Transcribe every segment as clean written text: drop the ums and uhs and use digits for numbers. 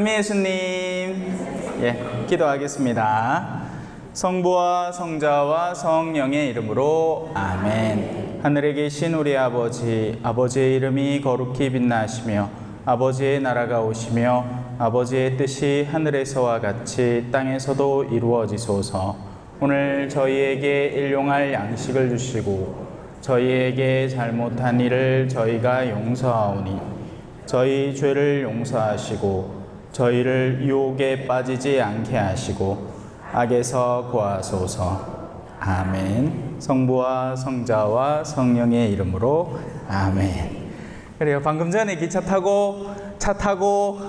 현미 예수님, 기도하겠습니다. 성부와 성자와 성령의 이름으로 아멘. 하늘에 계신 우리 아버지, 아버지의 이름이 거룩히 빛나시며 아버지의 나라가 오시며 아버지의 뜻이 하늘에서와 같이 땅에서도 이루어지소서. 오늘 저희에게 일용할 양식을 주시고 저희에게 잘못한 일을 저희가 용서하오니 저희 죄를 용서하시고 저희를 유혹에 빠지지 않게 하시고 악에서 구하소서. 아멘. 성부와 성자와 성령의 이름으로 아멘. 그래요. 방금 전에 기차 타고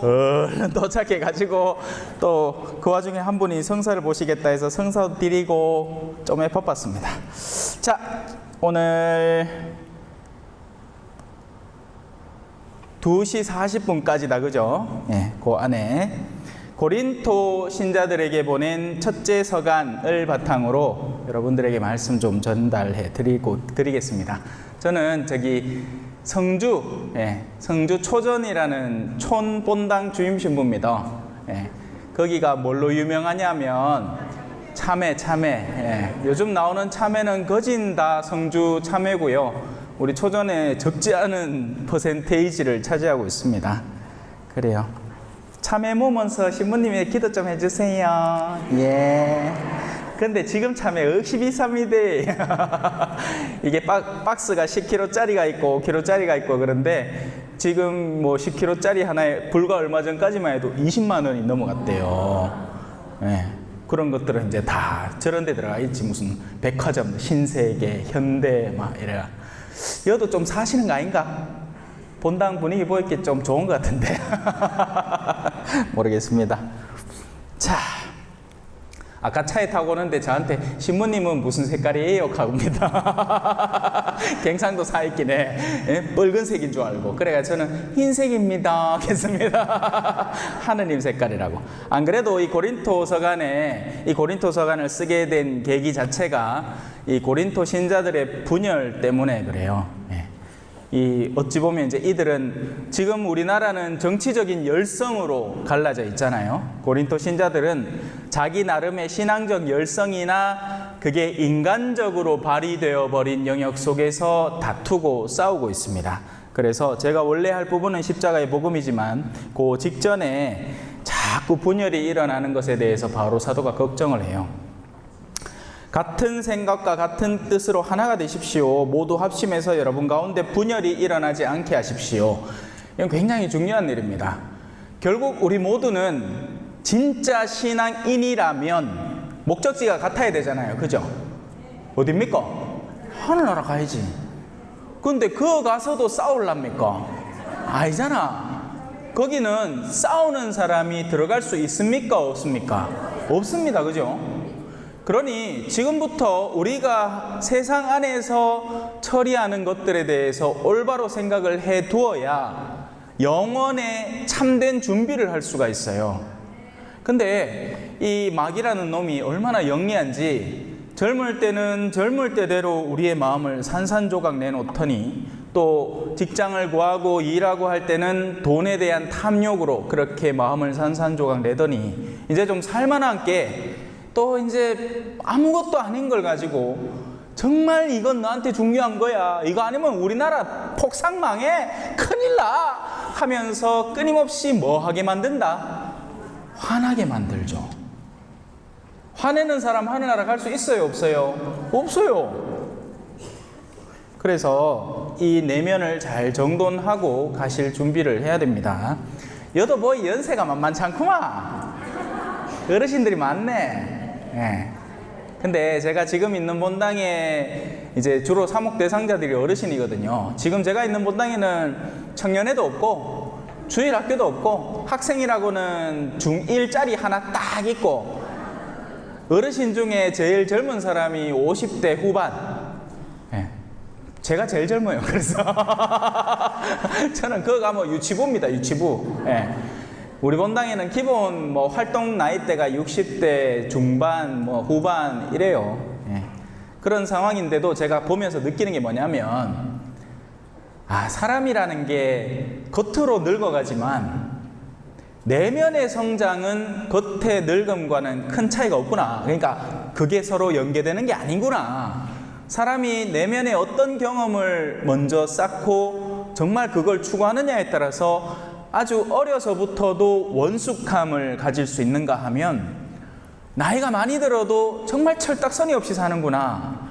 얼른 도착해가지고 또 그 와중에 한 분이 성사를 보시겠다 해서 성사 드리고 좀 바빴습니다. 자, 오늘 2시 40분까지다, 그죠? 그 안에 고린토 신자들에게 보낸 첫째 서간을 바탕으로 여러분들에게 말씀 좀 전달해 드리겠습니다. 저는 성주 초전이라는 촌본당 주임신부입니다. 거기가 뭘로 유명하냐면 참외. 요즘 나오는 참외는 거진 다 성주 참외고요. 우리 초전에 적지 않은 퍼센테이지를 차지하고 있습니다. 그래요. 참외 모면서 신부님이 기도 좀 해주세요. 근데 지금 참외 억시 비쌉니다. 이게 박스가 10kg짜리가 있고 5kg짜리가 있고 그런데 지금 10kg짜리 하나에 불과 얼마 전까지만 해도 20만 원이 넘어갔대요. 그런 것들은 이제 다 저런 데 들어가 있지. 무슨 백화점, 신세계, 현대 이래가. 여도 좀 사시는 거 아닌가? 본당 분위기 보이기 좀 좋은 것 같은데. 모르겠습니다. 자, 아까 차에 타고 오는데 저한테 신부님은 무슨 색깔이에요? 가봅니다. 갱상도 사있긴 해. 빨간색인 줄 알고. 그래가 저는 흰색입니다. 했습니다. 하느님 색깔이라고. 안 그래도 이 고린토 서간을 쓰게 된 계기 자체가 이 고린토 신자들의 분열 때문에 그래요. 어찌 보면 이제 이들은 지금 우리나라는 정치적인 열성으로 갈라져 있잖아요. 고린토 신자들은 자기 나름의 신앙적 열성이나 그게 인간적으로 발휘되어 버린 영역 속에서 다투고 싸우고 있습니다. 그래서 제가 원래 할 부분은 십자가의 복음이지만 그 직전에 자꾸 분열이 일어나는 것에 대해서 바로 사도가 걱정을 해요. 같은 생각과 같은 뜻으로 하나가 되십시오. 모두 합심해서 여러분 가운데 분열이 일어나지 않게 하십시오. 이건 굉장히 중요한 일입니다. 결국 우리 모두는 진짜 신앙인이라면 목적지가 같아야 되잖아요. 그죠? 어딥니까? 하늘나라 가야지. 근데 그거 가서도 싸울랍니까? 아니잖아. 거기는 싸우는 사람이 들어갈 수 있습니까? 없습니까? 없습니다. 그죠? 그러니 지금부터 우리가 세상 안에서 처리하는 것들에 대해서 올바로 생각을 해 두어야 영원에 참된 준비를 할 수가 있어요. 근데 이 마귀라는 놈이 얼마나 영리한지 젊을 때는 젊을 때대로 우리의 마음을 산산조각 내놓더니 또 직장을 구하고 일하고 할 때는 돈에 대한 탐욕으로 그렇게 마음을 산산조각 내더니 이제 좀 살만한 게 또 이제 아무것도 아닌 걸 가지고 정말 이건 나한테 중요한 거야. 이거 아니면 우리나라 폭삭 망해. 큰일 나. 하면서 끊임없이 뭐하게 만든다? 화나게 만들죠. 화내는 사람 하늘나라 갈 수 있어요? 없어요? 없어요. 그래서 이 내면을 잘 정돈하고 가실 준비를 해야 됩니다. 여도 연세가 만만치 않구만. 어르신들이 많네. 근데 제가 지금 있는 본당에 이제 주로 사목 대상자들이 어르신이거든요. 지금 제가 있는 본당에는 청년회도 없고 주일학교도 없고 학생이라고는 중1짜리 하나 딱 있고 어르신 중에 제일 젊은 사람이 50대 후반. 제가 제일 젊어요. 그래서 저는 그거 가면 유치부입니다. 유치부. 우리 본당에는 기본 활동 나이대가 60대 중반, 후반 이래요. 그런 상황인데도 제가 보면서 느끼는 게 뭐냐면, 사람이라는 게 겉으로 늙어가지만 내면의 성장은 겉의 늙음과는 큰 차이가 없구나. 그러니까 그게 서로 연계되는 게 아니구나. 사람이 내면의 어떤 경험을 먼저 쌓고 정말 그걸 추구하느냐에 따라서 아주 어려서부터도 원숙함을 가질 수 있는가 하면 나이가 많이 들어도 정말 철딱서니 없이 사는구나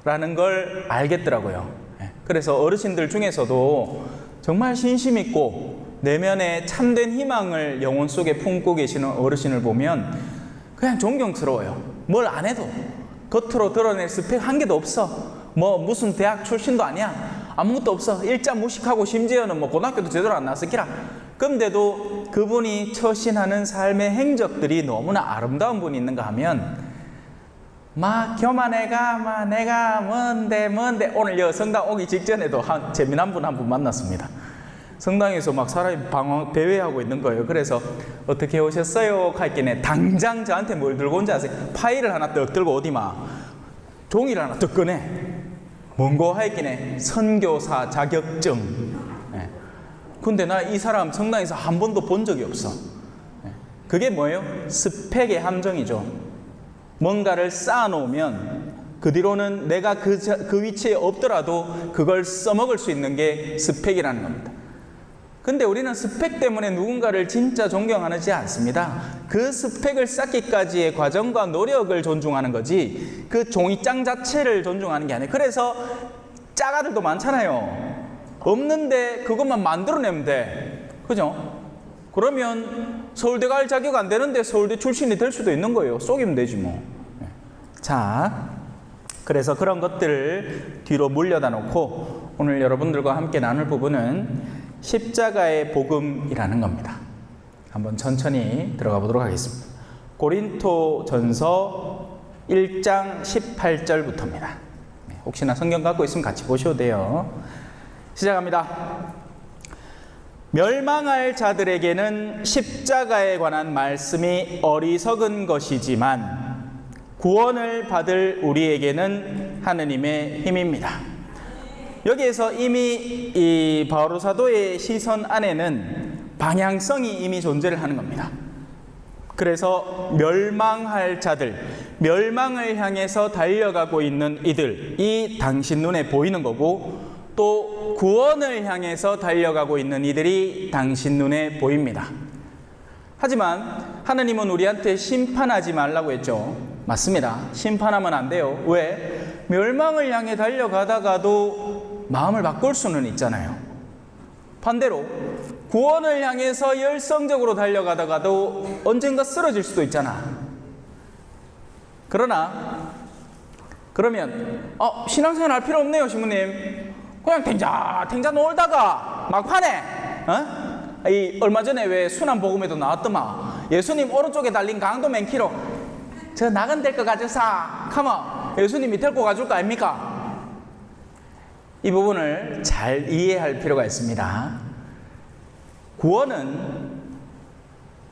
라는 걸 알겠더라고요. 그래서 어르신들 중에서도 정말 신심 있고 내면에 참된 희망을 영혼 속에 품고 계시는 어르신을 보면 그냥 존경스러워요. 뭘 안 해도 겉으로 드러낼 스펙 한 개도 없어. 뭐 무슨 대학 출신도 아니야. 아무것도 없어. 일자 무식하고 심지어는 뭐 고등학교도 제대로 안 나왔을기라. 그런데도 그분이 처신하는 삶의 행적들이 너무나 아름다운 분이 있는가 하면 막 교만해가 내가 뭔데 오늘 여 성당 오기 직전에도 재미난 분 한 분 만났습니다. 성당에서 막 사람이 배회하고 있는 거예요. 그래서 어떻게 오셨어요? 할게네 당장 저한테 뭘 들고 온지 아세요? 파일을 하나 떡 들고 어디마 종이를 하나 떡 꺼내. 뭔고 할게네 선교사 자격증. 근데 나 이 사람 성당에서 한 번도 본 적이 없어. 그게 뭐예요? 스펙의 함정이죠. 뭔가를 쌓아놓으면 그 뒤로는 내가 그 위치에 없더라도 그걸 써먹을 수 있는 게 스펙이라는 겁니다. 근데 우리는 스펙 때문에 누군가를 진짜 존경하지 않습니다. 그 스펙을 쌓기까지의 과정과 노력을 존중하는 거지 그 종이장 자체를 존중하는 게 아니에요. 그래서 짜가들도 많잖아요. 없는데 그것만 만들어내면 돼. 그죠? 그러면 서울대 갈 자격 안 되는데 서울대 출신이 될 수도 있는 거예요. 속이면 되지 뭐. 자, 그래서 그런 것들을 뒤로 물려다 놓고 오늘 여러분들과 함께 나눌 부분은 십자가의 복음이라는 겁니다. 한번 천천히 들어가 보도록 하겠습니다. 고린토전서 1장 18절부터입니다. 혹시나 성경 갖고 있으면 같이 보셔도 돼요. 시작합니다. 멸망할 자들에게는 십자가에 관한 말씀이 어리석은 것이지만 구원을 받을 우리에게는 하느님의 힘입니다. 여기에서 이미 이 바오로 사도의 시선 안에는 방향성이 이미 존재를 하는 겁니다. 그래서 멸망할 자들, 멸망을 향해서 달려가고 있는 이들이 당신 눈에 보이는 거고 또 구원을 향해서 달려가고 있는 이들이 당신 눈에 보입니다. 하지만 하느님은 우리한테 심판하지 말라고 했죠. 맞습니다. 심판하면 안 돼요. 왜? 멸망을 향해 달려가다가도 마음을 바꿀 수는 있잖아요. 반대로 구원을 향해서 열성적으로 달려가다가도 언젠가 쓰러질 수도 있잖아. 그러면 신앙생활 할 필요 없네요, 신부님. 그냥 탱자 놀다가 막판에 얼마 전에 왜 순환복음에도 나왔더만 예수님 오른쪽에 달린 강도 맨키로 저 나간 될 거 가져사 하면 예수님이 데리고 가줄 거 아닙니까? 이 부분을 잘 이해할 필요가 있습니다. 구원은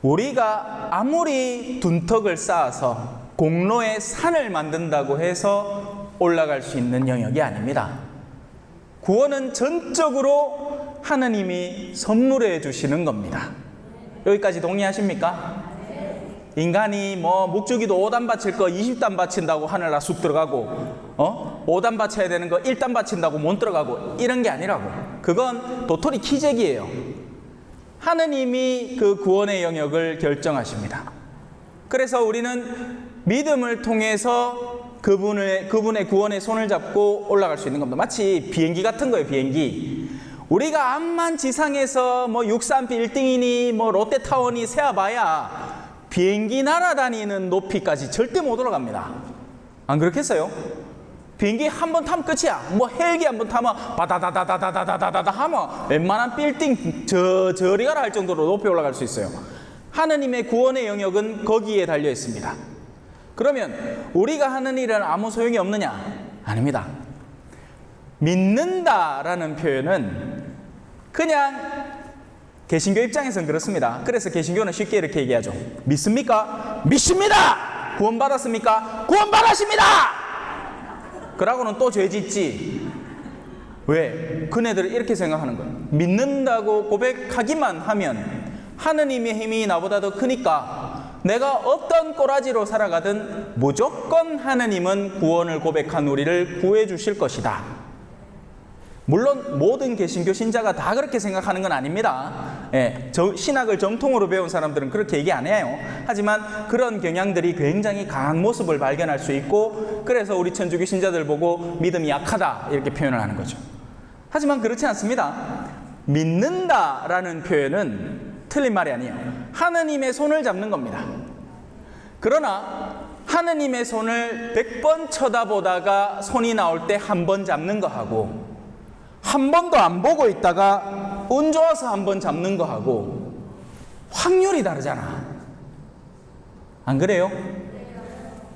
우리가 아무리 둔턱을 쌓아서 공로의 산을 만든다고 해서 올라갈 수 있는 영역이 아닙니다. 구원은 전적으로 하느님이 선물해 주시는 겁니다. 여기까지 동의하십니까? 인간이 뭐 묵주기도 5단 바칠 거 20단 바친다고 하늘나 쑥 들어가고 5단 바쳐야 되는 거 1단 바친다고 못 들어가고 이런 게 아니라고. 그건 도토리 키재기예요. 하느님이 그 구원의 영역을 결정하십니다. 그래서 우리는 믿음을 통해서 그분의 구원의 손을 잡고 올라갈 수 있는 겁니다. 마치 비행기 같은 거예요. 비행기. 우리가 암만 지상에서 뭐 63 빌딩이니 뭐 롯데타워니 세어봐야 비행기 날아다니는 높이까지 절대 못 올라갑니다. 안 그렇겠어요? 비행기 한 번 타면 끝이야. 뭐 헬기 한 번 타면 바다다다다다다다다다 하면 웬만한 빌딩 저리 가라 할 정도로 높이 올라갈 수 있어요. 하느님의 구원의 영역은 거기에 달려 있습니다. 그러면 우리가 하는 일은 아무 소용이 없느냐? 아닙니다. 믿는다라는 표현은 그냥 개신교 입장에서는 그렇습니다. 그래서 개신교는 쉽게 이렇게 얘기하죠. 믿습니까? 믿습니다! 구원받았습니까? 구원받았습니다! 그러고는 또 죄 짓지. 왜? 그네들은 이렇게 생각하는 거예요. 믿는다고 고백하기만 하면 하느님의 힘이 나보다 더 크니까 내가 어떤 꼬라지로 살아가든 무조건 하느님은 구원을 고백한 우리를 구해 주실 것이다. 물론 모든 개신교 신자가 다 그렇게 생각하는 건 아닙니다. 신학을 정통으로 배운 사람들은 그렇게 얘기 안 해요. 하지만 그런 경향들이 굉장히 강한 모습을 발견할 수 있고, 그래서 우리 천주교 신자들 보고 믿음이 약하다 이렇게 표현을 하는 거죠. 하지만 그렇지 않습니다. 믿는다라는 표현은 틀린 말이 아니에요. 하느님의 손을 잡는 겁니다. 그러나 하느님의 손을 100번 쳐다보다가 손이 나올 때 한 번 잡는 거하고, 한 번도 안 보고 있다가 운 좋아서 한 번 잡는 거하고 확률이 다르잖아. 안 그래요?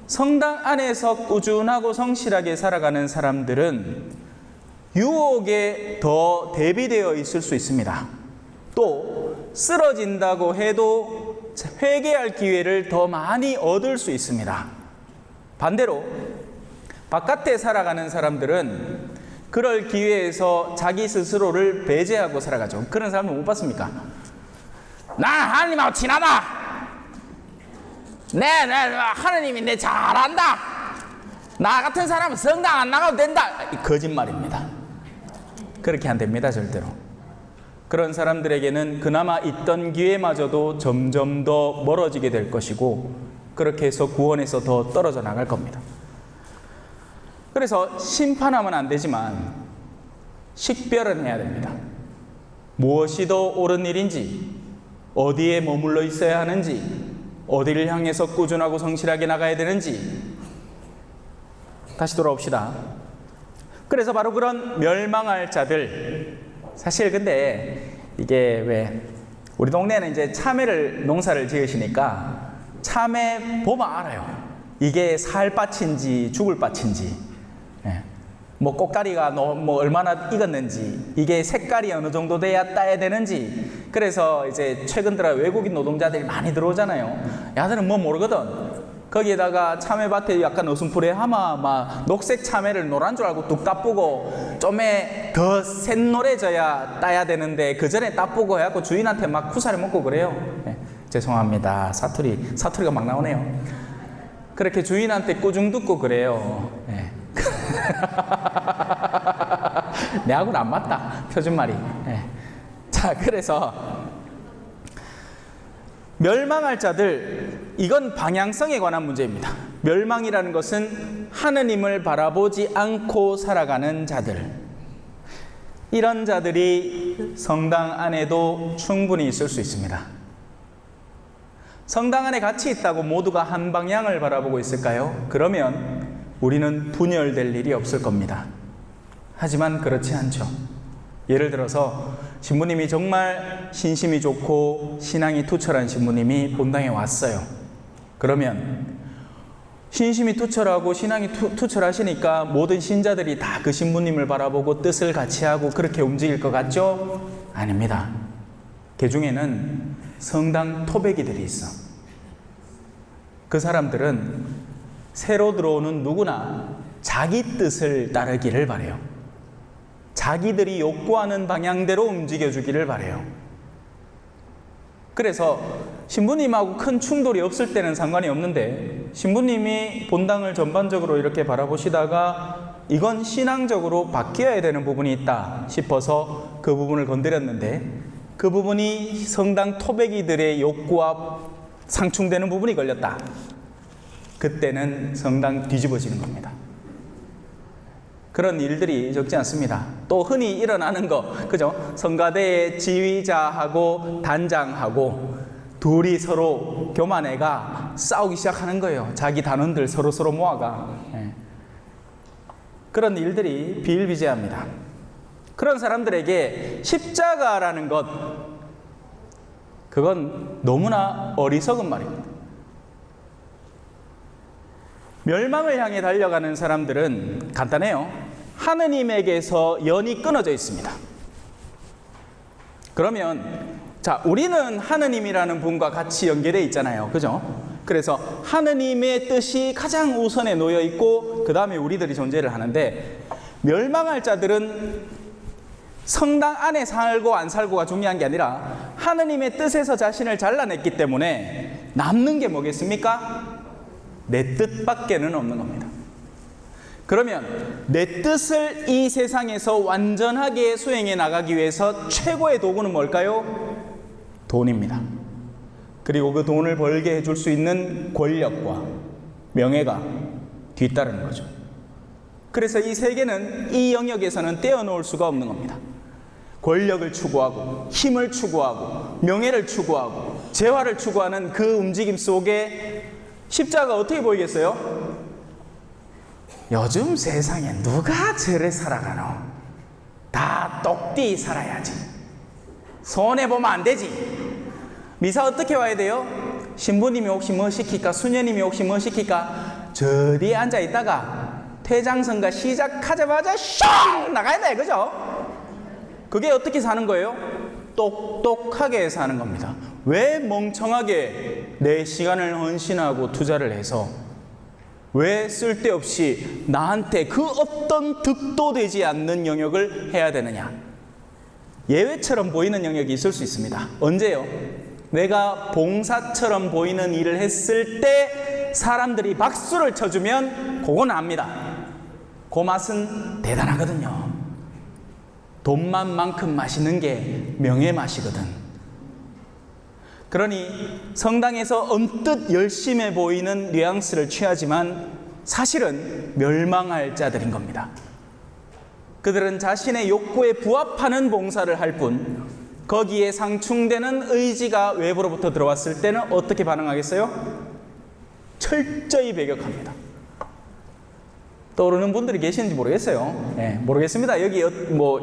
성당 안에서 꾸준하고 성실하게 살아가는 사람들은 유혹에 더 대비되어 있을 수 있습니다. 또 쓰러진다고 해도 회개할 기회를 더 많이 얻을 수 있습니다. 반대로 바깥에 살아가는 사람들은 그럴 기회에서 자기 스스로를 배제하고 살아가죠. 그런 사람들 못 봤습니까? 난 하나님하고 친하다. 하나님이 내 잘한다. 나 같은 사람은 성당 안 나가도 된다. 거짓말입니다. 그렇게 안 됩니다, 절대로. 그런 사람들에게는 그나마 있던 기회마저도 점점 더 멀어지게 될 것이고, 그렇게 해서 구원에서 더 떨어져 나갈 겁니다. 그래서 심판하면 안 되지만 식별은 해야 됩니다. 무엇이 더 옳은 일인지, 어디에 머물러 있어야 하는지, 어디를 향해서 꾸준하고 성실하게 나가야 되는지. 다시 돌아옵시다. 그래서 바로 그런 멸망할 자들, 사실 근데 이게 왜 우리 동네는 이제 참외를 농사를 지으시니까 참외 보면 알아요. 이게 살 밭인지 죽을 밭인지, 뭐 꽃가리가 뭐 얼마나 익었는지, 이게 색깔이 어느 정도 돼야 따야 되는지. 그래서 이제 최근 들어 외국인 노동자들이 많이 들어오잖아요. 야들은 뭐 모르거든. 거기에다가 참외밭에 약간 어슴푸레 하마 막 녹색 참외를 노란 줄 알고 뚝 따쁘고, 좀에 더 샛노래져야 따야 되는데 그 전에 따쁘고 해갖고 주인한테 막 쿠사리 먹고 그래요. 죄송합니다. 사투리가 막 나오네요. 그렇게 주인한테 꾸중 듣고 그래요. 내하고는 안 맞다, 표준말이. 자, 그래서 멸망할 자들, 이건 방향성에 관한 문제입니다. 멸망이라는 것은 하느님을 바라보지 않고 살아가는 자들, 이런 자들이 성당 안에도 충분히 있을 수 있습니다. 성당 안에 같이 있다고 모두가 한 방향을 바라보고 있을까요? 그러면 우리는 분열될 일이 없을 겁니다. 하지만 그렇지 않죠. 예를 들어서 신부님이 정말 신심이 좋고 신앙이 투철한 신부님이 본당에 왔어요. 그러면 신심이 투철하고 신앙이 투철하시니까 모든 신자들이 다 그 신부님을 바라보고 뜻을 같이 하고 그렇게 움직일 것 같죠? 아닙니다. 그 중에는 성당 토백이들이 있어. 그 사람들은 새로 들어오는 누구나 자기 뜻을 따르기를 바래요. 자기들이 욕구하는 방향대로 움직여주기를 바래요. 그래서 신부님하고 큰 충돌이 없을 때는 상관이 없는데, 신부님이 본당을 전반적으로 이렇게 바라보시다가 이건 신앙적으로 바뀌어야 되는 부분이 있다 싶어서 그 부분을 건드렸는데, 그 부분이 성당 토백이들의 욕구와 상충되는 부분이 걸렸다. 그때는 성당 뒤집어지는 겁니다. 그런 일들이 적지 않습니다. 또 흔히 일어나는 거, 그죠? 성가대의 지휘자하고 단장하고 둘이 서로 교만해가 싸우기 시작하는 거예요. 자기 단원들 서로 모아가. 그런 일들이 비일비재합니다. 그런 사람들에게 십자가라는 것, 그건 너무나 어리석은 말입니다. 멸망을 향해 달려가는 사람들은 간단해요. 하느님에게서 연이 끊어져 있습니다. 그러면 자, 우리는 하느님이라는 분과 같이 연계되어 있잖아요. 그죠? 그래서 하느님의 뜻이 가장 우선에 놓여 있고 그 다음에 우리들이 존재를 하는데, 멸망할 자들은 성당 안에 살고 안 살고가 중요한 게 아니라 하느님의 뜻에서 자신을 잘라냈기 때문에 남는 게 뭐겠습니까? 내 뜻밖에는 없는 겁니다. 그러면 내 뜻을 이 세상에서 완전하게 수행해 나가기 위해서 최고의 도구는 뭘까요? 돈입니다. 그리고 그 돈을 벌게 해줄 수 있는 권력과 명예가 뒤따르는 거죠. 그래서 이 세계는 이 영역에서는 떼어놓을 수가 없는 겁니다. 권력을 추구하고 힘을 추구하고 명예를 추구하고 재화를 추구하는 그 움직임 속에 십자가가 어떻게 보이겠어요? 요즘 세상에 누가 저래 살아가노? 다 똑띠 살아야지. 손해보면 안 되지. 미사 어떻게 와야 돼요? 신부님이 혹시 뭐 시킬까? 수녀님이 혹시 뭐 시킬까? 저 뒤에 앉아있다가 퇴장선가 시작하자마자 슝! 나가야 돼, 그죠? 그게 어떻게 사는 거예요? 똑똑하게 사는 겁니다. 왜 멍청하게 내 시간을 헌신하고 투자를 해서 왜 쓸데없이 나한테 그 어떤 득도 되지 않는 영역을 해야 되느냐? 예외처럼 보이는 영역이 있을 수 있습니다. 언제요? 내가 봉사처럼 보이는 일을 했을 때 사람들이 박수를 쳐주면 그건 압니다. 그 맛은 대단하거든요. 돈만큼 마시는 게 명예 맛이거든. 그러니 성당에서 언뜻 열심해 보이는 뉘앙스를 취하지만 사실은 멸망할 자들인 겁니다. 그들은 자신의 욕구에 부합하는 봉사를 할 뿐 거기에 상충되는 의지가 외부로부터 들어왔을 때는 어떻게 반응하겠어요? 철저히 배격합니다. 떠오르는 분들이 계시는지 모르겠어요. 예, 모르겠습니다. 여기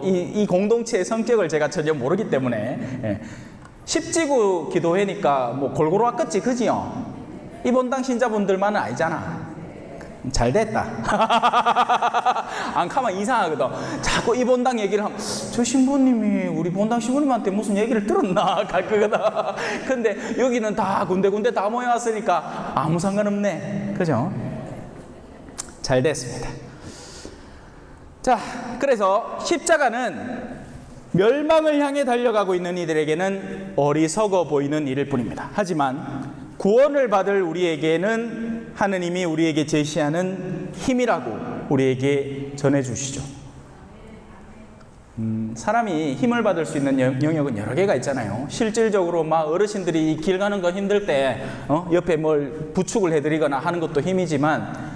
이 공동체의 성격을 제가 전혀 모르기 때문에. 예. 십지구 기도회니까 골고루 왔겠지, 그지요? 이본당 신자분들만은 아니잖아. 잘 됐다. 안 가면 이상하거든. 자꾸 이본당 얘기를 하면 저 신부님이 우리 본당 신부님한테 무슨 얘기를 들었나 갈 거거든. 근데 여기는 다 군데군데 다 모여왔으니까 아무 상관없네, 그죠? 잘 됐습니다. 자, 그래서 십자가는 멸망을 향해 달려가고 있는 이들에게는 어리석어 보이는 일일 뿐입니다. 하지만 구원을 받을 우리에게는 하느님이 우리에게 제시하는 힘이라고 우리에게 전해주시죠. 사람이 힘을 받을 수 있는 영역은 여러 개가 있잖아요. 실질적으로 막 어르신들이 길 가는 거 힘들 때 옆에 뭘 부축을 해드리거나 하는 것도 힘이지만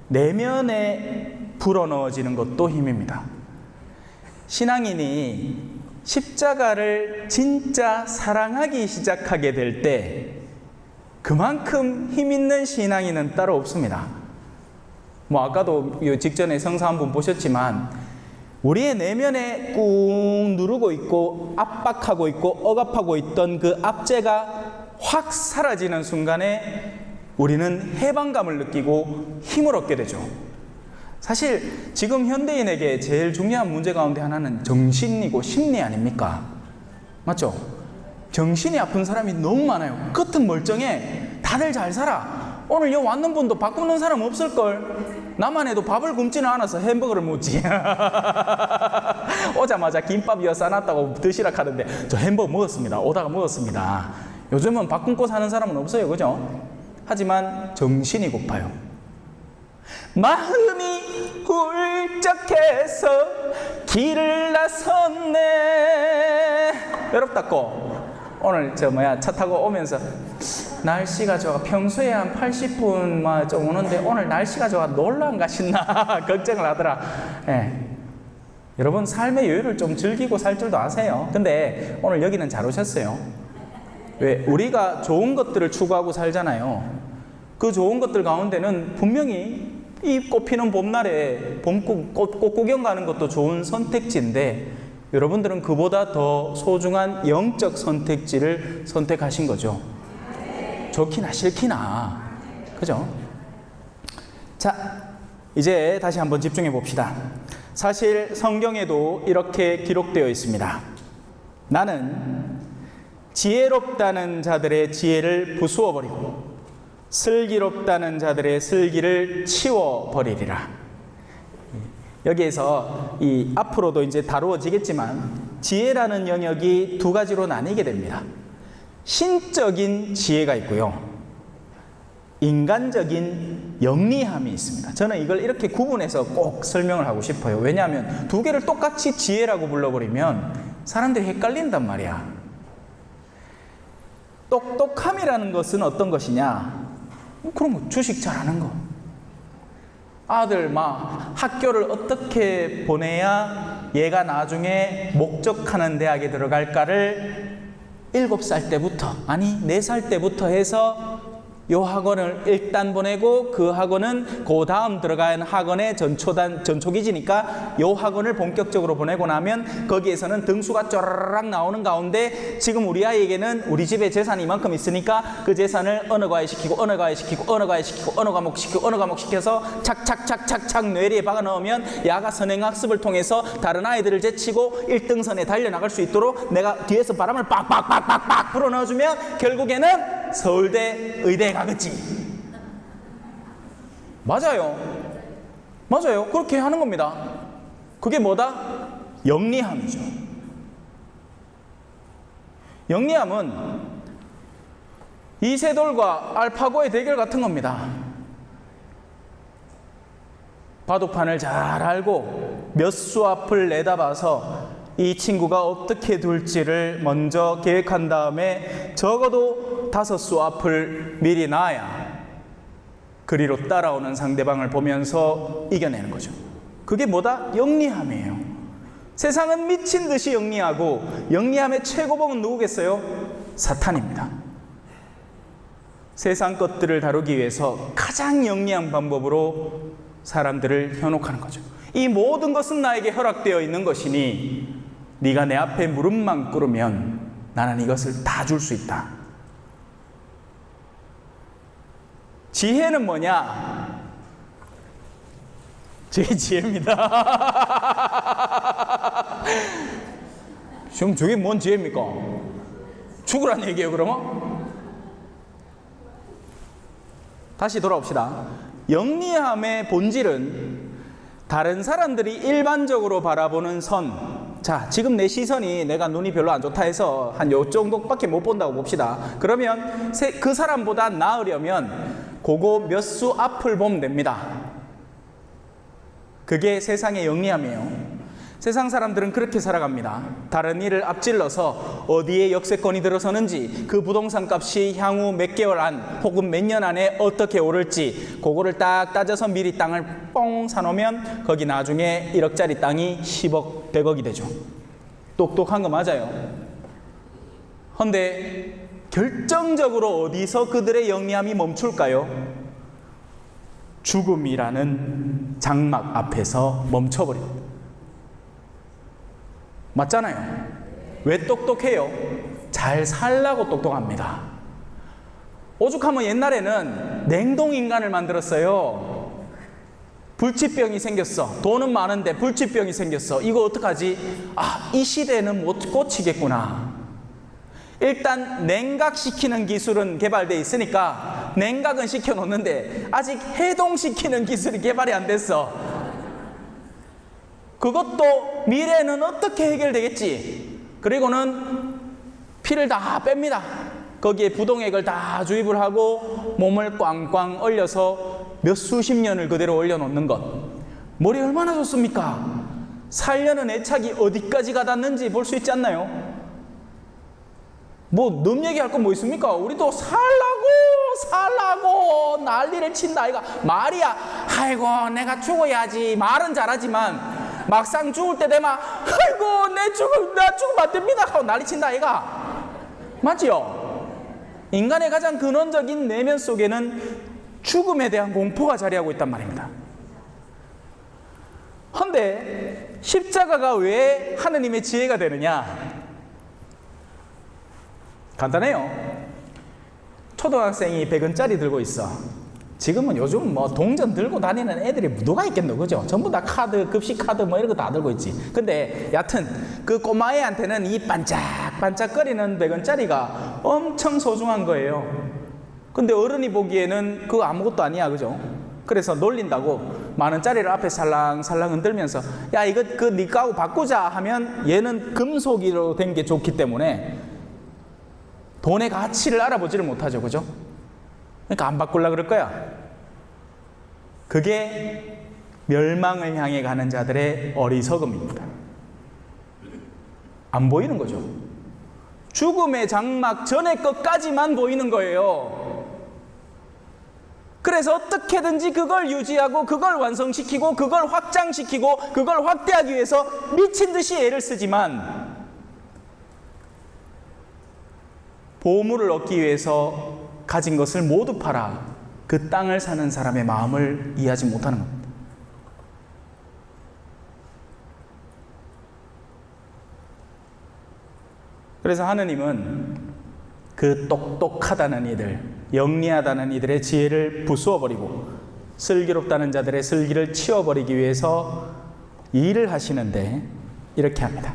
내면에 불어넣어지는 것도 힘입니다. 신앙인이 십자가를 진짜 사랑하기 시작하게 될 때 그만큼 힘 있는 신앙인은 따로 없습니다. 아까도 직전에 성사 한 분 보셨지만 우리의 내면에 꾹 누르고 있고 압박하고 있고 억압하고 있던 그 압제가 확 사라지는 순간에 우리는 해방감을 느끼고 힘을 얻게 되죠. 사실 지금 현대인에게 제일 중요한 문제 가운데 하나는 정신이고 심리 아닙니까? 맞죠? 정신이 아픈 사람이 너무 많아요. 겉은 멀쩡해. 다들 잘 살아. 오늘 여기 왔는 분도 바꾸는 사람 없을걸? 나만 해도 밥을 굶지는 않아서 햄버거를 먹지. 오자마자 김밥 이어 싸놨다고 드시라 하는데 저 햄버거 먹었습니다. 오다가 먹었습니다. 요즘은 밥 굶고 사는 사람은 없어요, 그죠? 하지만 정신이 고파요. 마음이 울적해서 길을 나섰네. 외롭다고. 오늘 차 타고 오면서 날씨가 좋아. 평소에 한 80분 좀 오는데 오늘 날씨가 좋아. 놀러 안 가시나 걱정을 하더라. 예. 여러분 삶의 여유를 좀 즐기고 살 줄도 아세요. 근데 오늘 여기는 잘 오셨어요. 왜? 우리가 좋은 것들을 추구하고 살잖아요. 그 좋은 것들 가운데는 분명히 이 꽃피는 봄날에 꽃 구경 가는 것도 좋은 선택지인데 여러분들은 그보다 더 소중한 영적 선택지를 선택하신 거죠. 좋기나 싫기나. 그죠? 자, 이제 다시 한번 집중해 봅시다. 사실 성경에도 이렇게 기록되어 있습니다. 나는 지혜롭다는 자들의 지혜를 부수어 버리고 슬기롭다는 자들의 슬기를 치워버리리라. 여기에서 이 앞으로도 이제 다루어지겠지만 지혜라는 영역이 두 가지로 나뉘게 됩니다. 신적인 지혜가 있고요, 인간적인 영리함이 있습니다. 저는 이걸 이렇게 구분해서 꼭 설명을 하고 싶어요. 왜냐하면 두 개를 똑같이 지혜라고 불러버리면 사람들이 헷갈린단 말이야. 똑똑함이라는 것은 어떤 것이냐? 그런 거, 주식 잘하는 거. 아들 막 학교를 어떻게 보내야 얘가 나중에 목적하는 대학에 들어갈까를 7살 때부터, 아니 4살 때부터 해서 요 학원을 일단 보내고 그 학원은 그 다음 들어가는 학원의 전초기지니까 요 학원을 본격적으로 보내고 나면 거기에서는 등수가 쪼르륵 나오는 가운데 지금 우리 아이에게는 우리 집에 재산이 이만큼 있으니까 그 재산을 어느 과에 시키고 어느 과에 시키고 어느 과에 시키고 어느 과목 시키고 어느 과목 시켜서 착착착착착 뇌리에 박아 넣으면 야가 선행학습을 통해서 다른 아이들을 제치고 1등선에 달려나갈 수 있도록 내가 뒤에서 바람을 빡빡빡빡빡 불어 넣어주면 결국에는 서울대 의대에 가겠지. 맞아요. 맞아요. 그렇게 하는 겁니다. 그게 뭐다? 영리함이죠. 영리함은 이세돌과 알파고의 대결 같은 겁니다. 바둑판을 잘 알고 몇 수 앞을 내다봐서 이 친구가 어떻게 둘지를 먼저 계획한 다음에 적어도 5수 앞을 미리 놔야 그리로 따라오는 상대방을 보면서 이겨내는 거죠. 그게 뭐다? 영리함이에요. 세상은 미친 듯이 영리하고 영리함의 최고봉은 누구겠어요? 사탄입니다. 세상 것들을 다루기 위해서 가장 영리한 방법으로 사람들을 현혹하는 거죠. 이 모든 것은 나에게 허락되어 있는 것이니 네가 내 앞에 무릎만 꿇으면 나는 이것을 다 줄 수 있다. 지혜는 뭐냐? 제 지혜입니다. 지금 저게 뭔 지혜입니까? 죽으란 얘기예요, 그러면? 다시 돌아옵시다. 영리함의 본질은 다른 사람들이 일반적으로 바라보는 선. 자, 지금 내 시선이 내가 눈이 별로 안 좋다 해서 한 요 정도밖에 못 본다고 봅시다. 그러면 그 사람보다 나으려면 그거 몇 수 앞을 보면 됩니다. 그게 세상의 영리함이에요. 세상 사람들은 그렇게 살아갑니다. 다른 일을 앞질러서 어디에 역세권이 들어서는지, 그 부동산 값이 향후 몇 개월 안 혹은 몇 년 안에 어떻게 오를지 그거를 딱 따져서 미리 땅을 뻥 사놓으면 거기 나중에 1억짜리 땅이 10억, 100억이 되죠. 똑똑한 거 맞아요. 그런데 결정적으로 어디서 그들의 영리함이 멈출까요? 죽음이라는 장막 앞에서 멈춰버립니다. 맞잖아요. 왜 똑똑해요? 잘 살라고 똑똑합니다. 오죽하면 옛날에는 냉동인간을 만들었어요. 불치병이 생겼어. 돈은 많은데 불치병이 생겼어. 이거 어떡하지? 아, 이 시대는 못 고치겠구나. 일단 냉각시키는 기술은 개발되어 있으니까 냉각은 시켜놓는데 아직 해동시키는 기술이 개발이 안 됐어. 그것도 미래는 어떻게 해결되겠지? 그리고는 피를 다 뺍니다. 거기에 부동액을 다 주입을 하고 몸을 꽝꽝 얼려서 몇 수십 년을 그대로 올려놓는 것. 머리 얼마나 좋습니까? 살려는 애착이 어디까지 가닿는지 볼 수 있지 않나요? 뭐 놈 얘기할 건 뭐 있습니까? 우리도 살라고 난리를 친다 아이가. 말이야, 아이고 내가 죽어야지. 말은 잘하지만 막상 죽을 때 되면 아이고 나 죽으면 안 됩니다 하고 난리친다 아이가. 맞지요? 인간의 가장 근원적인 내면 속에는 죽음에 대한 공포가 자리하고 있단 말입니다. 그런데 십자가가 왜 하느님의 지혜가 되느냐? 간단해요. 초등학생이 100원짜리 들고 있어. 지금은 요즘 뭐 동전 들고 다니는 애들이 누가 있겠노, 그죠? 전부 다 카드, 급식 카드 뭐 이런 거 다 들고 있지. 근데 여하튼 그 꼬마애한테는 이 반짝반짝거리는 100원짜리가 엄청 소중한 거예요. 근데 어른이 보기에는 그거 아무것도 아니야, 그죠? 그래서 놀린다고 10,000원짜리를 앞에 살랑살랑 흔들면서 야 이거 네 거하고 바꾸자 하면 얘는 금속으로 된 게 좋기 때문에 돈의 가치를 알아보지를 못하죠. 그죠? 그러니까 안 바꾸려고 그럴 거야. 그게 멸망을 향해 가는 자들의 어리석음입니다. 안 보이는 거죠. 죽음의 장막 전의 것까지만 보이는 거예요. 그래서 어떻게든지 그걸 유지하고 그걸 완성시키고 그걸 확장시키고 그걸 확대하기 위해서 미친 듯이 애를 쓰지만 보물을 얻기 위해서 가진 것을 모두 팔아 그 땅을 사는 사람의 마음을 이해하지 못하는 겁니다. 그래서 하느님은 그 똑똑하다는 이들, 영리하다는 이들의 지혜를 부수어버리고 슬기롭다는 자들의 슬기를 치워버리기 위해서 일을 하시는데 이렇게 합니다.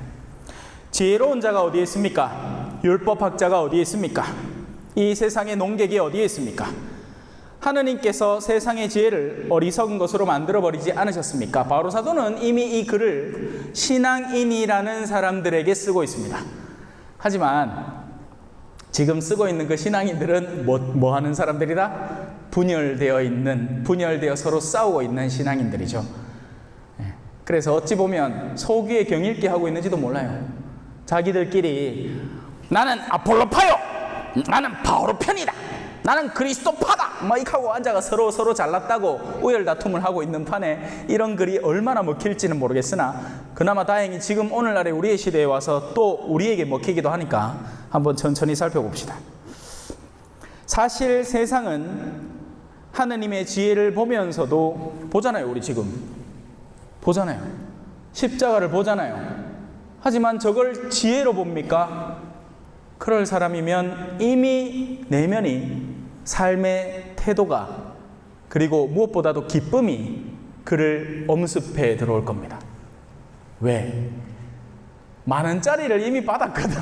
지혜로운 자가 어디에 있습니까? 율법학자가 어디에 있습니까? 이 세상의 농객이 어디에 있습니까? 하느님께서 세상의 지혜를 어리석은 것으로 만들어버리지 않으셨습니까? 바오로 사도는 이미 이 글을 신앙인이라는 사람들에게 쓰고 있습니다. 하지만 지금 쓰고 있는 그 신앙인들은 뭐 하는 사람들이다? 분열되어 서로 싸우고 있는 신앙인들이죠. 그래서 어찌 보면 속위에 경읽게 하고 있는지도 몰라요. 자기들끼리 나는 아폴로파요, 나는 바오로 편이다, 나는 그리스도파다 막 이렇게 하고 앉아가 서로 잘났다고 우열다툼을 하고 있는 판에 이런 글이 얼마나 먹힐지는 모르겠으나 그나마 다행히 지금 오늘날의 우리의 시대에 와서 또 우리에게 먹히기도 하니까 한번 천천히 살펴봅시다. 사실 세상은 하느님의 지혜를 보면서도 보잖아요. 우리 지금 보잖아요. 십자가를 보잖아요. 하지만 저걸 지혜로 봅니까? 그럴 사람이면 이미 내면이 삶의 태도가 그리고 무엇보다도 기쁨이 그를 엄습해 들어올 겁니다. 왜? 10,000원짜리를 이미 받았거든.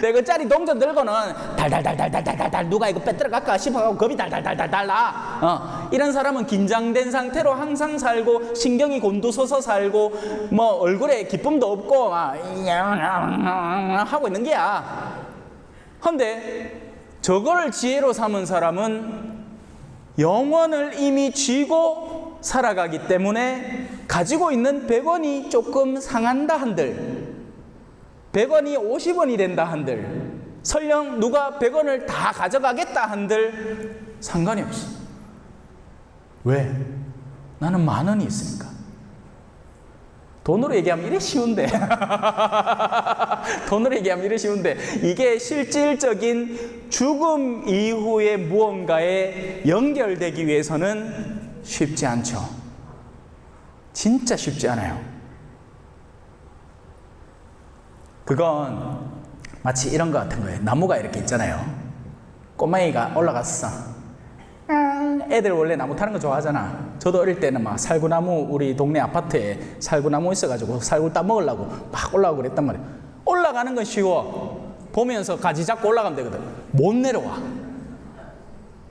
100원짜리 동전 들고는 달달달달달달달 누가 이거 빼들어갈까 싶어가지고 겁이 달달달달달 나. 이런 사람은 긴장된 상태로 항상 살고 신경이 곤두서서 살고 뭐 얼굴에 기쁨도 없고 막 하고 있는 게야. 근데 저거를 지혜로 삼은 사람은 영원을 이미 쥐고 살아가기 때문에 가지고 있는 100원이 조금 상한다 한들 100원이 50원이 된다 한들 설령 누가 100원을 다 가져가겠다 한들 상관이 없어. 왜? 나는 10,000원이 있으니까. 돈으로 얘기하면 이래 쉬운데 돈으로 얘기하면 이래 쉬운데 이게 실질적인 죽음 이후의 무언가에 연결되기 위해서는 쉽지 않죠. 진짜 쉽지 않아요. 그건 마치 이런 것 같은 거예요. 나무가 이렇게 있잖아요. 꼬맹이가 올라갔어. 애들 원래 나무 타는 거 좋아하잖아. 저도 어릴 때는 막 살구나무, 우리 동네 아파트에 살구나무 있어가지고 살구 따먹으려고 막 올라가고 그랬단 말이야. 올라가는 건 쉬워. 보면서 가지 잡고 올라가면 되거든. 못 내려와.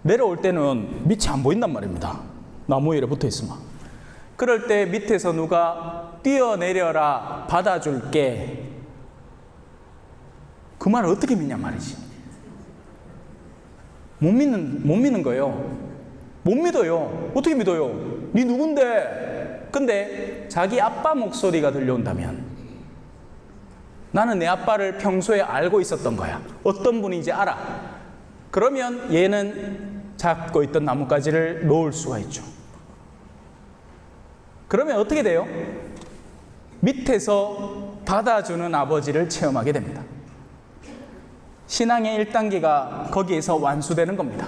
내려올 때는 밑이 안 보인단 말입니다. 나무 위에 붙어 있으면. 그럴 때 밑에서 누가 뛰어내려라 받아줄게. 그 말을 어떻게 믿냔 말이지. 못 믿는 거예요. 못 믿어요. 어떻게 믿어요? 네 누군데? 근데 자기 아빠 목소리가 들려온다면 나는 내 아빠를 평소에 알고 있었던 거야. 어떤 분인지 알아. 그러면 얘는 잡고 있던 나뭇가지를 놓을 수가 있죠. 그러면 어떻게 돼요? 밑에서 받아주는 아버지를 체험하게 됩니다. 신앙의 1단계가 거기에서 완수되는 겁니다.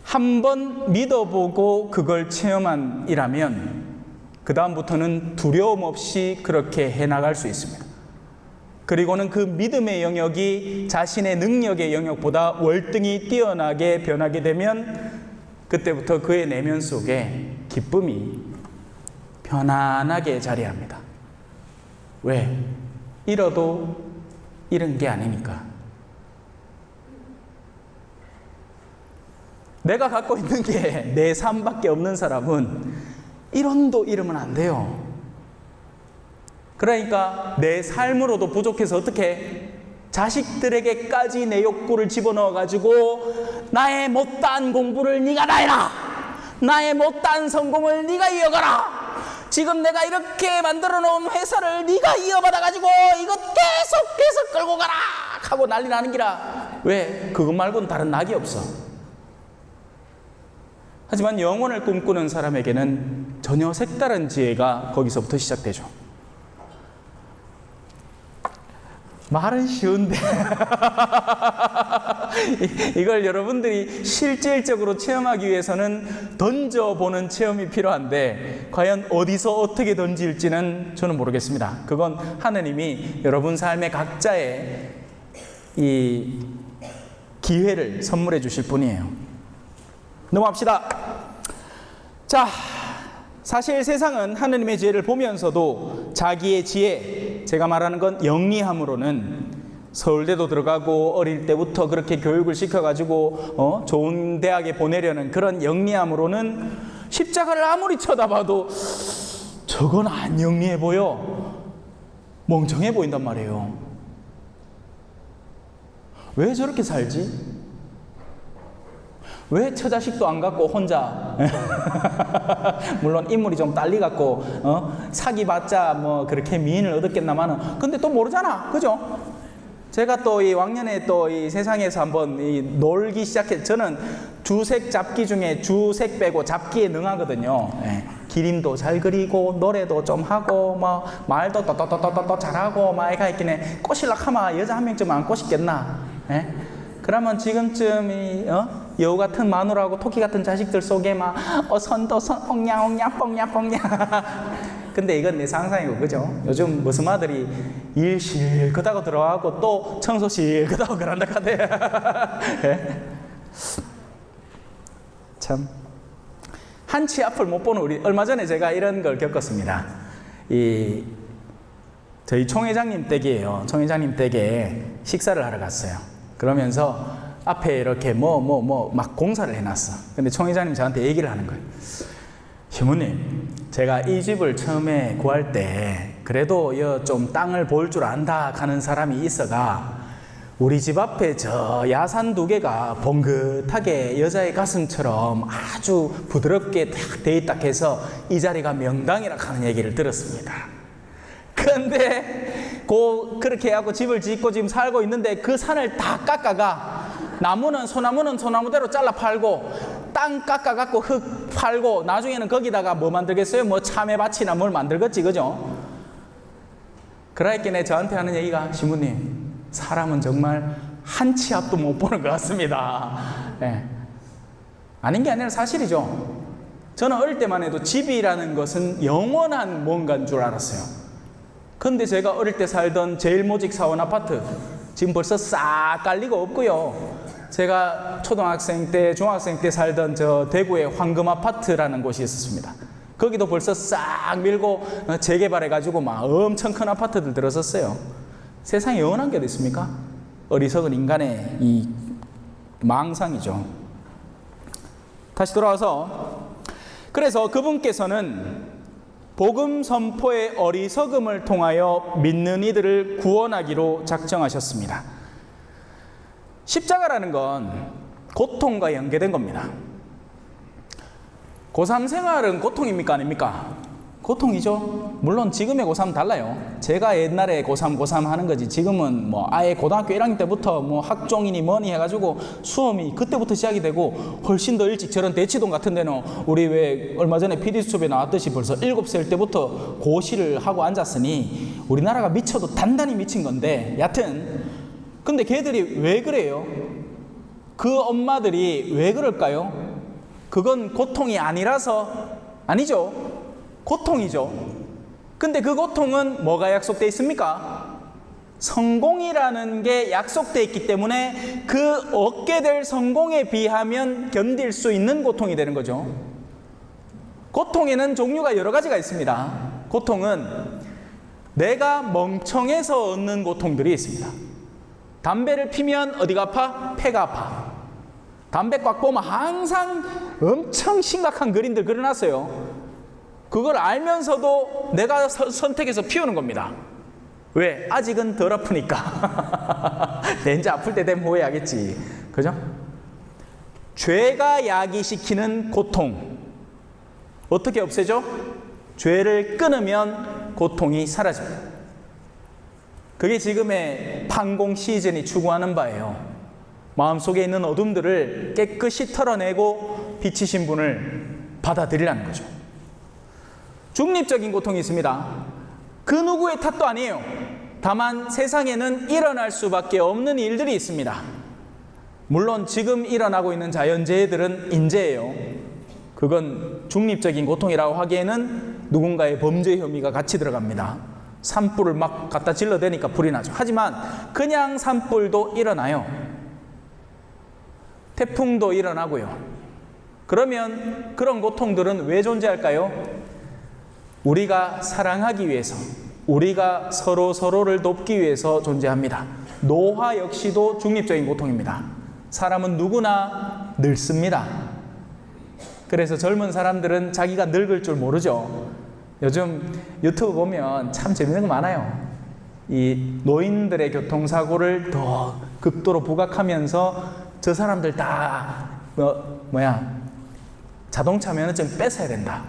한번 믿어보고 그걸 체험한이라면 그 다음부터는 두려움 없이 그렇게 해나갈 수 있습니다. 그리고는 그 믿음의 영역이 자신의 능력의 영역보다 월등히 뛰어나게 변하게 되면 그때부터 그의 내면 속에 기쁨이 편안하게 자리합니다. 왜? 잃어도 잃은 게 아니니까. 내가 갖고 있는 게 내 삶밖에 없는 사람은 1원도 잃으면 안 돼요. 그러니까 내 삶으로도 부족해서 어떻게 자식들에게까지 내 욕구를 집어넣어 가지고 나의 못다한 공부를 네가 다 해라, 나의 못다한 성공을 네가 이어가라, 지금 내가 이렇게 만들어 놓은 회사를 네가 이어받아 가지고 이거 계속 끌고 가라 하고 난리 나는 기라. 왜? 그것 말고는 다른 낙이 없어. 하지만 영혼을 꿈꾸는 사람에게는 전혀 색다른 지혜가 거기서부터 시작되죠. 말은 쉬운데 이걸 여러분들이 실질적으로 체험하기 위해서는 던져보는 체험이 필요한데, 과연 어디서 어떻게 던질지는 저는 모르겠습니다. 그건 하느님이 여러분 삶의 각자의 이 기회를 선물해 주실 뿐이에요. 넘어갑시다. 자, 사실 세상은 하느님의 지혜를 보면서도 자기의 지혜, 제가 말하는 건 영리함으로는 서울대도 들어가고 어릴 때부터 그렇게 교육을 시켜가지고 좋은 대학에 보내려는 그런 영리함으로는 십자가를 아무리 쳐다봐도 저건 안 영리해 보여, 멍청해 보인단 말이에요. 왜 저렇게 살지? 왜 처자식도 안 갖고 혼자 물론 인물이 좀 딸리 갖고 사귀봤자 뭐 그렇게 미인을 얻었겠나마는, 근데 또 모르잖아, 그죠? 제가 또 이 왕년에 또 이 세상에서 한번 이 놀기 저는 주색 잡기 중에 주색 빼고 잡기에 능하거든요. 예. 기림도 잘 그리고 노래도 좀 하고 뭐 말도 또또또또또 잘하고 막 애가 있긴 해. 꼬실락 하면 여자 한 명쯤 안 꼬시겠나? 예? 그러면 지금쯤 이 여우 같은 마누라하고 토끼 같은 자식들 속에 막 선도 뽕냥 근데 이건 내 상상이고, 그죠? 요즘 무슨 아들이 일 실컷하고 들어가고 또 청소 실컷하고 그런다 카대. 참 한치 앞을 못 보는 우리. 얼마 전에 제가 이런 걸 겪었습니다. 저희 총회장님 댁이에요. 총회장님 댁에 식사를 하러 갔어요. 그러면서 앞에 이렇게 막 공사를 해놨어. 근데 총회장님 저한테 얘기를 하는 거예요. 시모님, 제가 이 집을 처음에 구할 때 그래도 좀 땅을 볼 줄 안다 하는 사람이 있어가 우리 집 앞에 저 야산 2개가 봉긋하게 여자의 가슴처럼 아주 부드럽게 딱 돼 있다 해서 이 자리가 명당이라 하는 얘기를 들었습니다. 근데 그렇게 하고 집을 짓고 지금 살고 있는데 그 산을 다 깎아가 나무는 소나무대로 잘라 팔고 땅 깎아갖고 흙 팔고 나중에는 거기다가 뭐 만들겠어요? 뭐 참외밭이나 뭘 만들겠지, 그죠? 그러니까 저한테 하는 얘기가, 시부님, 사람은 정말 한치 앞도 못 보는 것 같습니다. 예. 아닌 게 아니라 사실이죠. 저는 어릴 때만 해도 집이라는 것은 영원한 뭔가인 줄 알았어요. 근데 제가 어릴 때 살던 제일모직 사원 아파트 지금 벌써 싹 깔리고 없고요. 제가 초등학생 때, 중학생 때 살던 저 대구의 황금 아파트라는 곳이 있었습니다. 거기도 벌써 싹 밀고 재개발해가지고 막 엄청 큰 아파트들 들어섰어요. 세상에 영원한 게 어디 있습니까? 어리석은 인간의 이 망상이죠. 다시 돌아와서, 그래서 그분께서는 복음 선포의 어리석음을 통하여 믿는 이들을 구원하기로 작정하셨습니다. 십자가라는 건 고통과 연계된 겁니다. 고3 생활은 고통입니까, 아닙니까? 고통이죠. 물론 지금의 고3은 달라요. 제가 옛날에 고3 하는 거지, 지금은 뭐 아예 고등학교 1학년 때부터 뭐 학종이니 뭐니 해가지고 수험이 그때부터 시작이 되고, 훨씬 더 일찍 저런 대치동 같은 데는 우리 왜 얼마 전에 PD수첩에 나왔듯이 벌써 7살 때부터 고시를 하고 앉았으니 우리나라가 미쳐도 단단히 미친 건데, 여튼 근데 걔들이 왜 그래요? 그 엄마들이 왜 그럴까요? 그건 고통이 아니라서, 아니죠. 고통이죠. 근데 그 고통은 뭐가 약속되어 있습니까? 성공이라는 게 약속되어 있기 때문에 그 얻게 될 성공에 비하면 견딜 수 있는 고통이 되는 거죠. 고통에는 종류가 여러 가지가 있습니다. 고통은 내가 멍청해서 얻는 고통들이 있습니다. 담배를 피면 어디가 아파? 폐가 아파. 담배 꽉 보면 항상 엄청 심각한 그림들 그려놨어요. 그걸 알면서도 내가 선택해서 피우는 겁니다. 왜? 아직은 덜 아프니까. 이제 아플 때 되면 후회하겠지. 그죠? 죄가 야기시키는 고통. 어떻게 없애죠? 죄를 끊으면 고통이 사라집니다. 그게 지금의 판공 시즌이 추구하는 바예요. 마음속에 있는 어둠들을 깨끗이 털어내고 빛이신 분을 받아들이라는 거죠. 중립적인 고통이 있습니다. 그 누구의 탓도 아니에요. 다만 세상에는 일어날 수밖에 없는 일들이 있습니다. 물론 지금 일어나고 있는 자연재해들은 인재예요. 그건 중립적인 고통이라고 하기에는 누군가의 범죄 혐의가 같이 들어갑니다. 산불을 막 갖다 질러대니까 불이 나죠. 하지만 그냥 산불도 일어나요. 태풍도 일어나고요. 그러면 그런 고통들은 왜 존재할까요? 우리가 사랑하기 위해서, 우리가 서로를 돕기 위해서 존재합니다. 노화 역시도 중립적인 고통입니다. 사람은 누구나 늙습니다. 그래서 젊은 사람들은 자기가 늙을 줄 모르죠. 요즘 유튜브 보면 참 재밌는 거 많아요. 이 노인들의 교통사고를 더 극도로 부각하면서 저 사람들 다 자동차 면허증 뺏어야 된다.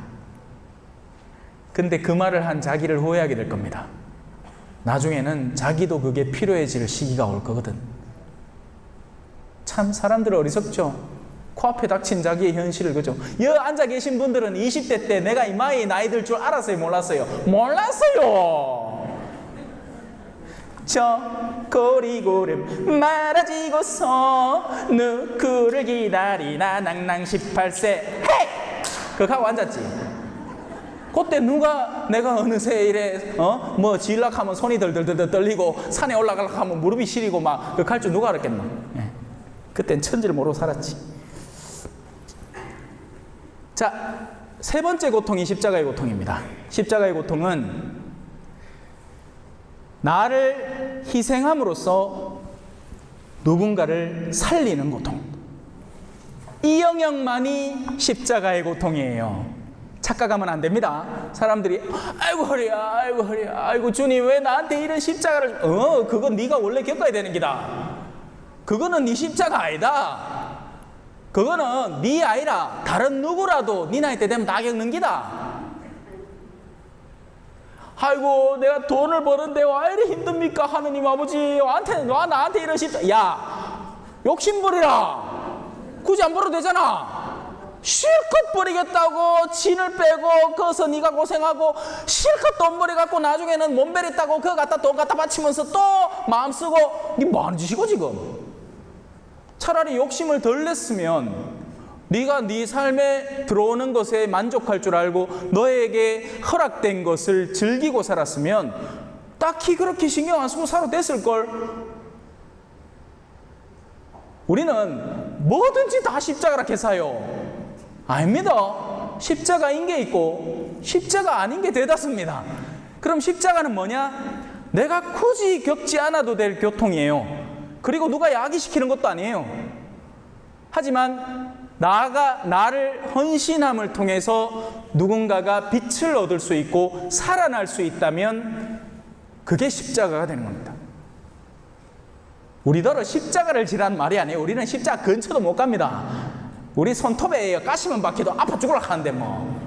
근데 그 말을 한 자기를 후회하게 될 겁니다. 나중에는 자기도 그게 필요해질 시기가 올 거거든. 참 사람들 어리석죠. 코앞에 닥친 자기의 현실을. 그죠? 여기 앉아 계신 분들은 20대 때 내가 이마에 나이 들 줄 알았어요? 몰랐어요? 몰랐어요. 저 고리고름 말아지고서 누구를 기다리나 낭낭 18세 헤이! 그거 하고 앉았지. 그때 누가 내가 어느새 이래 지으려고 하면 손이 덜덜덜 떨리고 산에 올라가려고 하면 무릎이 시리고 막 그거 할 줄 누가 알았겠노. 예. 그땐 천지를 모르고 살았지. 자, 세 번째 고통이 십자가의 고통입니다. 십자가의 고통은 나를 희생함으로써 누군가를 살리는 고통. 이 영역만이 십자가의 고통이에요. 착각하면 안 됩니다. 사람들이 아이고 허리야, 아이고 허리야, 아이고 주님 왜 나한테 이런 십자가를. 그건 네가 원래 겪어야 되는 기다. 그거는 네 십자가 아니다. 그거는 네 아이라 다른 누구라도 네 나이 때 되면 다 겪는 기다. 아이고 내가 돈을 버는데 왜 이리 힘듭니까 하느님 아버지. 와 나한테 이런 십자가. 야 욕심부리라. 굳이 안 벌어도 되잖아. 실컷 버리겠다고 진을 빼고 거기서 네가 고생하고 실컷 돈 버려갖고 나중에는 몸베리 따고 그거 갖다 돈 갖다 바치면서 또 마음 쓰고. 네 뭐하는 짓이고 지금. 차라리 욕심을 덜 냈으면 네가 네 삶에 들어오는 것에 만족할 줄 알고 너에게 허락된 것을 즐기고 살았으면 딱히 그렇게 신경 안 쓰고 살아도 됐을걸. 우리는 뭐든지 다 십자가라 해서요. 아닙니다. 십자가인 게 있고 십자가 아닌 게 대다수입니다. 그럼 십자가는 뭐냐? 내가 굳이 겪지 않아도 될 고통이에요. 그리고 누가 야기시키는 것도 아니에요. 하지만 나를 헌신함을 통해서 누군가가 빛을 얻을 수 있고 살아날 수 있다면 그게 십자가가 되는 겁니다. 우리더러 십자가를 지라는 말이 아니에요. 우리는 십자가 근처도 못 갑니다. 우리 손톱에 가시만 박혀도 아파 죽으려고 하는데 뭐.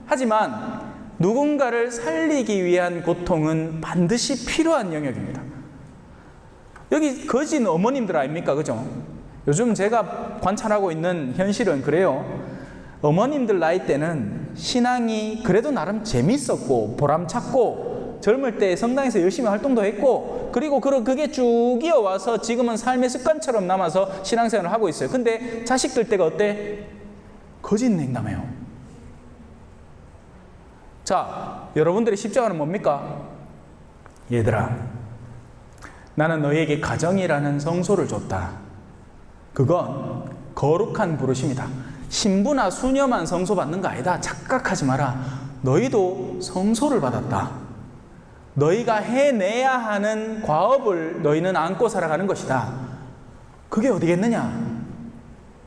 하지만 누군가를 살리기 위한 고통은 반드시 필요한 영역입니다. 여기 거진 어머님들 아닙니까? 그죠? 요즘 제가 관찰하고 있는 현실은 그래요. 어머님들 나이 때는 신앙이 그래도 나름 재밌었고 보람찼고 젊을 때 성당에서 열심히 활동도 했고 그리고 그게 쭉 이어와서 지금은 삶의 습관처럼 남아서 신앙생활을 하고 있어요. 근데 자식들 때가 어때? 거짓 냉담해요. 자, 여러분들의 십자가는 뭡니까? 얘들아, 나는 너희에게 가정이라는 성소를 줬다. 그건 거룩한 부르심이다. 신부나 수녀만 성소 받는 거 아니다. 착각하지 마라. 너희도 성소를 받았다. 너희가 해내야 하는 과업을 너희는 안고 살아가는 것이다. 그게 어디겠느냐?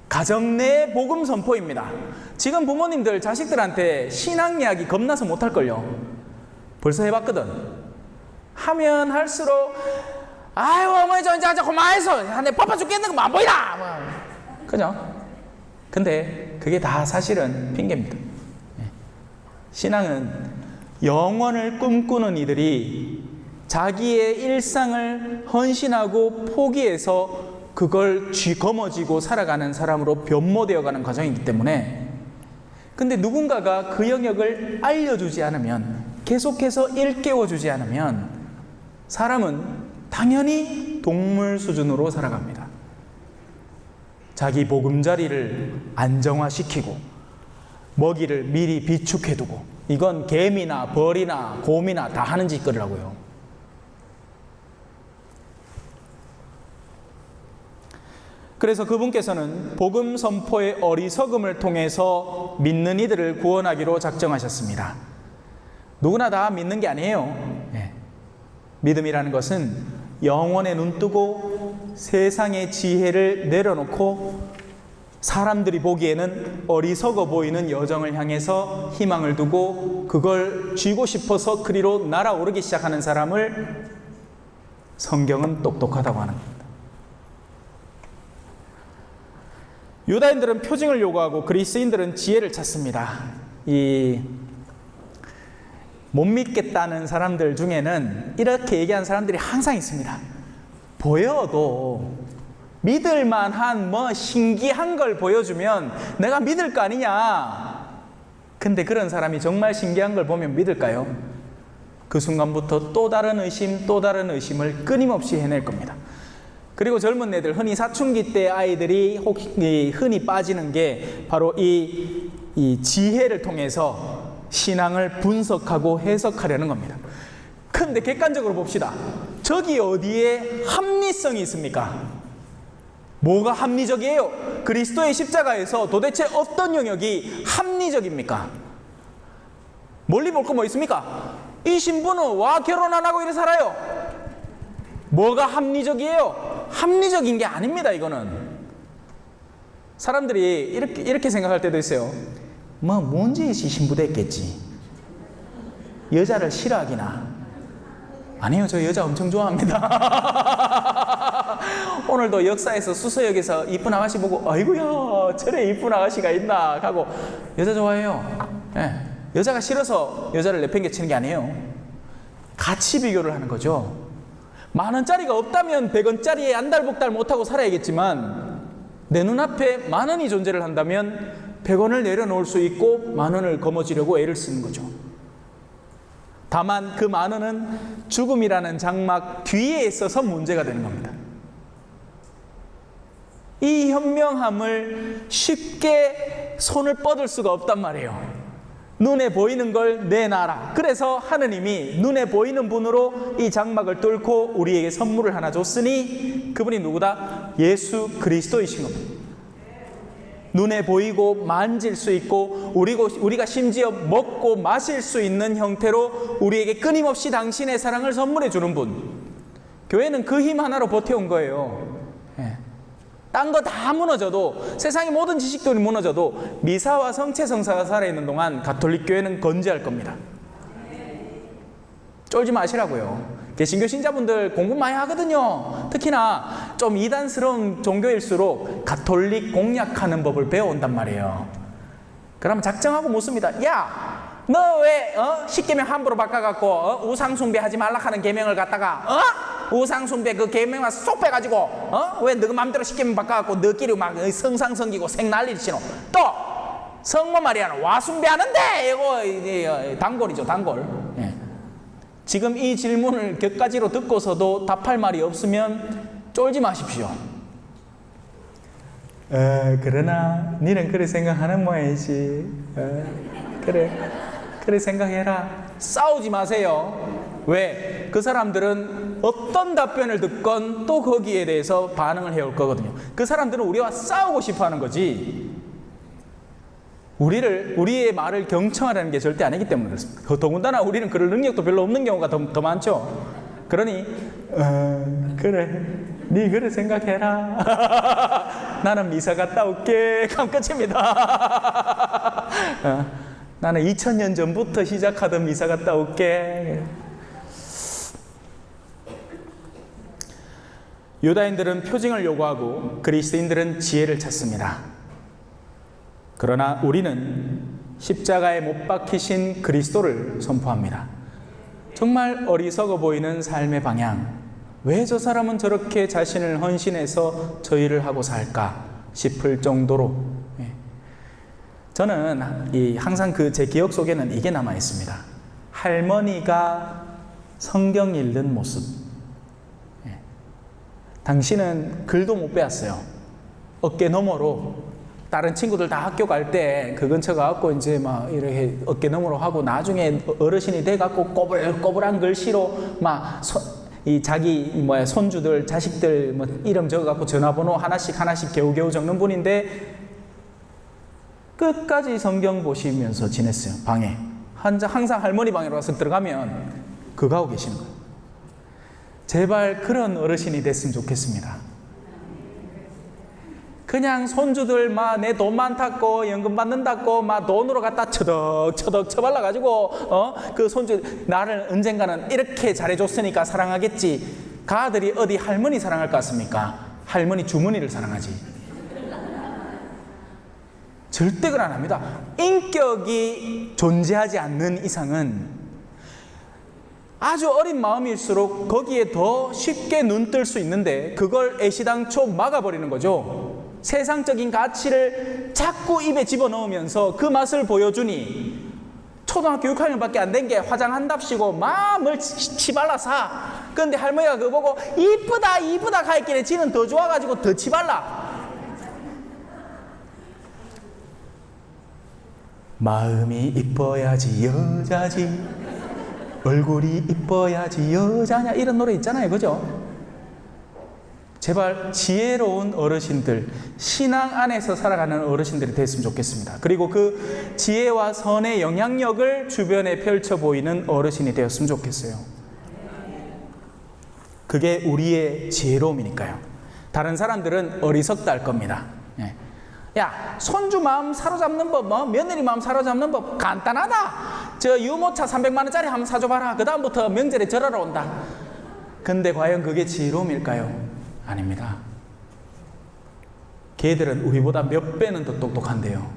가정 내 복음 선포입니다. 지금 부모님들 자식들한테 신앙 이야기 겁나서 못할걸요. 벌써 해봤거든. 하면 할수록 아유 어머니 저 이제 그만해서 내 바빠 죽겠는 거 안 보이나 뭐. 그죠? 근데 그게 다 사실은 핑계입니다. 신앙은 영원을 꿈꾸는 이들이 자기의 일상을 헌신하고 포기해서 그걸 쥐거머쥐고 살아가는 사람으로 변모되어가는 과정이기 때문에, 근데 누군가가 그 영역을 알려주지 않으면, 계속해서 일깨워주지 않으면 사람은 당연히 동물 수준으로 살아갑니다. 자기 보금자리를 안정화시키고 먹이를 미리 비축해두고, 이건 개미나 벌이나 곰이나 다 하는 짓거리라고요. 그래서 그분께서는 복음 선포의 어리석음을 통해서 믿는 이들을 구원하기로 작정하셨습니다. 누구나 다 믿는 게 아니에요. 믿음이라는 것은 영혼에 눈뜨고 세상의 지혜를 내려놓고 사람들이 보기에는 어리석어 보이는 여정을 향해서 희망을 두고 그걸 쥐고 싶어서 그리로 날아오르기 시작하는 사람을 성경은 똑똑하다고 하는 겁니다. 유다인들은 표징을 요구하고 그리스인들은 지혜를 찾습니다. 못 믿겠다는 사람들 중에는 이렇게 얘기하는 사람들이 항상 있습니다. 보여도 믿을만한 신기한 걸 보여주면 내가 믿을 거 아니냐. 근데 그런 사람이 정말 신기한 걸 보면 믿을까요? 그 순간부터 또 다른 의심, 또 다른 의심을 끊임없이 해낼 겁니다. 그리고 젊은 애들, 흔히 사춘기 때 아이들이 흔히 빠지는 게 바로 이 지혜를 통해서 신앙을 분석하고 해석하려는 겁니다. 그런데 객관적으로 봅시다. 저기 어디에 합리성이 있습니까? 뭐가 합리적이에요? 그리스도의 십자가에서 도대체 어떤 영역이 합리적입니까? 멀리 볼 거 뭐 있습니까? 이 신부는 결혼 안 하고 이래 살아요. 뭐가 합리적이에요? 합리적인 게 아닙니다. 이거는 사람들이 이렇게 생각할 때도 있어요. 뭔지 신부 됐겠지. 여자를 싫어하기나. 아니요, 저 여자 엄청 좋아합니다. 오늘도 역사에서 수서역에서 이쁜 아가씨 보고 아이고야 저래 이쁜 아가씨가 있나 하고 여자 좋아해요. 여자가 싫어서 여자를 내팽개치는 게 아니에요. 가치 비교를 하는 거죠. 만원짜리가 없다면 100원짜리에 안달복달 못하고 살아야겠지만 내 눈앞에 만원이 존재를 한다면 100원을 내려놓을 수 있고 만원을 거머쥐려고 애를 쓰는 거죠. 다만 그 만원은 죽음이라는 장막 뒤에 있어서 문제가 되는 겁니다. 이 현명함을 쉽게 손을 뻗을 수가 없단 말이에요. 눈에 보이는 걸 내놔라. 그래서 하느님이 눈에 보이는 분으로 이 장막을 뚫고 우리에게 선물을 하나 줬으니 그분이 누구다? 예수 그리스도이신 겁니다. 눈에 보이고 만질 수 있고 우리가 심지어 먹고 마실 수 있는 형태로 우리에게 끊임없이 당신의 사랑을 선물해 주는 분. 교회는 그 힘 하나로 버텨온 거예요. 딴 거 다 무너져도, 세상의 모든 지식들이 무너져도 미사와 성체 성사가 살아있는 동안 가톨릭 교회는 건재할 겁니다. 쫄지 마시라고요. 개신교 신자분들 공부 많이 하거든요. 특히나 좀 이단스러운 종교일수록 가톨릭 공략하는 법을 배워온단 말이에요. 그러면 작정하고 묻습니다. 야, 너 왜 십계명 함부로 바꿔갖고 우상숭배 하지 말라 하는 계명을 갖다가 우상숭배 그 계명만 쏙 빼가지고 왜 너가 맘대로 십계명 바꿔갖고 너끼리 막 성상 섬기고 생 난리를 치노. 또 성모 마리아는 와숭배하는데 이거 단골이죠, 단골. 지금 이 질문을 격가지로 듣고서도 답할 말이 없으면 쫄지 마십시오. 그러나 니는 그래 생각하는 모양이지. 그래 생각해라. 싸우지 마세요. 왜? 그 사람들은 어떤 답변을 듣건 또 거기에 대해서 반응을 해올 거거든요. 그 사람들은 우리와 싸우고 싶어 하는 거지 우리의 말을 경청하라는 게 절대 아니기 때문에 그렇습니다. 더군다나 우리는 그럴 능력도 별로 없는 경우가 더 많죠. 그러니 그래 니 그래 생각해라. 나는 미사 갔다 올게. 그럼 끝입니다. 나는 2000년 전부터 시작하던 미사 갔다 올게. 유다인들은 표징을 요구하고 그리스도인들은 지혜를 찾습니다. 그러나 우리는 십자가에 못 박히신 그리스도를 선포합니다. 정말 어리석어 보이는 삶의 방향. 왜 저 사람은 저렇게 자신을 헌신해서 저 일을 하고 살까 싶을 정도로, 저는 항상 제 기억 속에는 이게 남아 있습니다. 할머니가 성경 읽는 모습. 당신은 글도 못 배웠어요. 어깨 너머로 다른 친구들 다 학교 갈 때 그 근처 가갖고 이제 막 이렇게 어깨 너머로 하고 나중에 어르신이 돼갖고 꼬불꼬불한 글씨로 막 자기 손주들 자식들 이름 적어갖고 전화번호 하나씩 겨우겨우 적는 분인데 끝까지 성경 보시면서 지냈어요. 방에 항상 할머니 방에 와서 들어가면 그거 하고 계시는 거예요. 제발 그런 어르신이 됐으면 좋겠습니다. 그냥 손주들 막 내 돈 많다고 연금 받는다고 막 돈으로 갖다 처덕처덕 쳐발라가지고 그 손주 나를 언젠가는 이렇게 잘해줬으니까 사랑하겠지. 그 아들이 어디 할머니 사랑할 것 같습니까? 할머니 주머니를 사랑하지. 절대 그건 안 합니다. 인격이 존재하지 않는 이상은 아주 어린 마음일수록 거기에 더 쉽게 눈뜰 수 있는데 그걸 애시당초 막아버리는 거죠. 세상적인 가치를 자꾸 입에 집어넣으면서 그 맛을 보여주니 초등학교 6학년밖에 안 된 게 화장한답시고 뭘 치발라 사. 그런데 할머니가 그거 보고 이쁘다 가있길래 지는 더 좋아가지고 더 치발라. 마음이 이뻐야지 여자지, 얼굴이 이뻐야지 여자냐, 이런 노래 있잖아요. 그죠? 제발 지혜로운 어르신들, 신앙 안에서 살아가는 어르신들이 됐으면 좋겠습니다. 그리고 그 지혜와 선의 영향력을 주변에 펼쳐 보이는 어르신이 되었으면 좋겠어요. 그게 우리의 지혜로움이니까요. 다른 사람들은 어리석다 할 겁니다. 야, 손주 마음 사로잡는 법, 며느리 마음 사로잡는 법 간단하다. 저 유모차 300만 원짜리 한번 사줘봐라. 그 다음부터 명절에 절하러 온다. 근데 과연 그게 지혜로움일까요? 아닙니다. 걔들은 우리보다 몇 배는 더 똑똑한데요.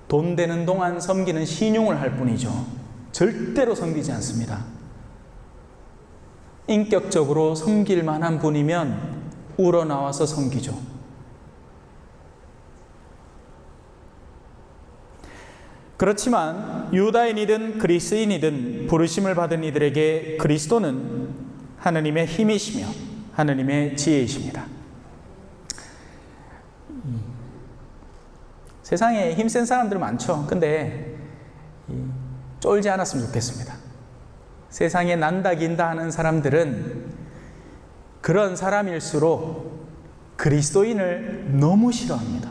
돈 되는 동안 섬기는 신용을 할 뿐이죠. 절대로 섬기지 않습니다. 인격적으로 섬길 만한 분이면 우러나와서 섬기죠. 그렇지만 유다인이든 그리스인이든 부르심을 받은 이들에게 그리스도는 하느님의 힘이시며 하느님의 지혜이십니다. 세상에 힘센 사람들 많죠. 근데 쫄지 않았으면 좋겠습니다. 세상에 난다 긴다 하는 사람들은 그런 사람일수록 그리스도인을 너무 싫어합니다.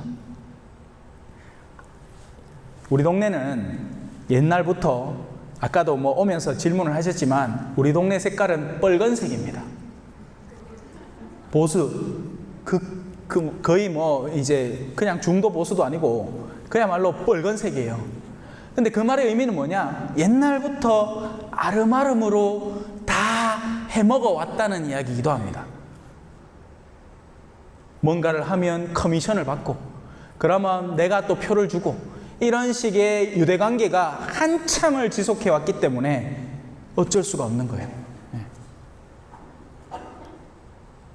우리 동네는 옛날부터, 아까도 오면서 질문을 하셨지만 우리 동네 색깔은 빨간색입니다. 보수, 거의 이제 그냥 중도 보수도 아니고 그야말로 빨간색이에요. 근데 그 말의 의미는 뭐냐? 옛날부터 아름아름으로 다 해먹어 왔다는 이야기이기도 합니다. 뭔가를 하면 커미션을 받고, 그러면 내가 또 표를 주고, 이런 식의 유대관계가 한참을 지속해 왔기 때문에 어쩔 수가 없는 거예요.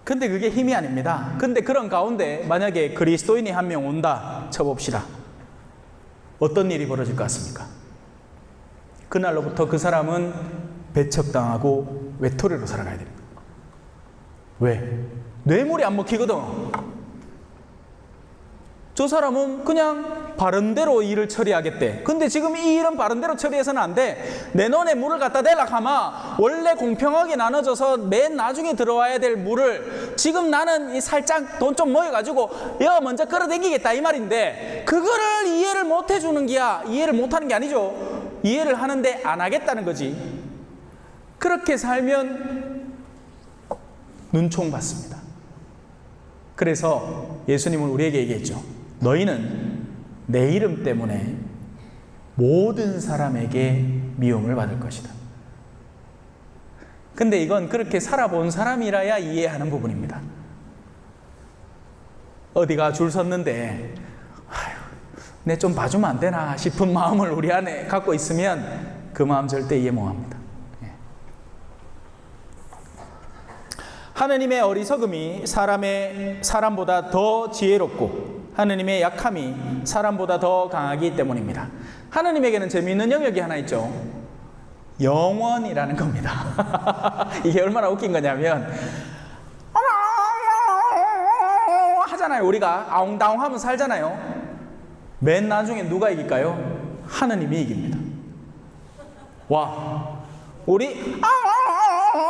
근데 그게 힘이 아닙니다. 근데 그런 가운데 만약에 그리스도인이 한 명 온다 쳐봅시다. 어떤 일이 벌어질 것 같습니까? 그날로부터 그 사람은 배척당하고 외톨이로 살아가야 됩니다. 왜? 뇌물이 안 먹히거든. 저 사람은 그냥 바른대로 일을 처리하겠대. 근데 지금 이 일은 바른대로 처리해서는 안 돼. 내 논에 물을 갖다 대라 하마 원래 공평하게 나눠져서 맨 나중에 들어와야 될 물을 지금 나는 살짝 돈 좀 모여가지고 여 먼저 끌어당기겠다 이 말인데, 그거를 이해를 못 해주는 기야. 이해를 못하는 게 아니죠. 이해를 하는데 안 하겠다는 거지. 그렇게 살면 눈총 받습니다. 그래서 예수님은 우리에게 얘기했죠. 너희는 내 이름 때문에 모든 사람에게 미움을 받을 것이다. 근데 이건 그렇게 살아본 사람이라야 이해하는 부분입니다. 어디가 줄 섰는데 내 좀 봐주면 안 되나 싶은 마음을 우리 안에 갖고 있으면 그 마음 절대 이해 못합니다. 하느님의 어리석음이 사람보다 더 지혜롭고 하느님의 약함이 사람보다 더 강하기 때문입니다. 하느님에게는 재미있는 영역이 하나 있죠. 영원이라는 겁니다. 이게 얼마나 웃긴 거냐면 하잖아요. 우리가 아웅다웅 하면 살잖아요. 맨 나중에 누가 이길까요? 하느님이 이깁니다. 와, 우리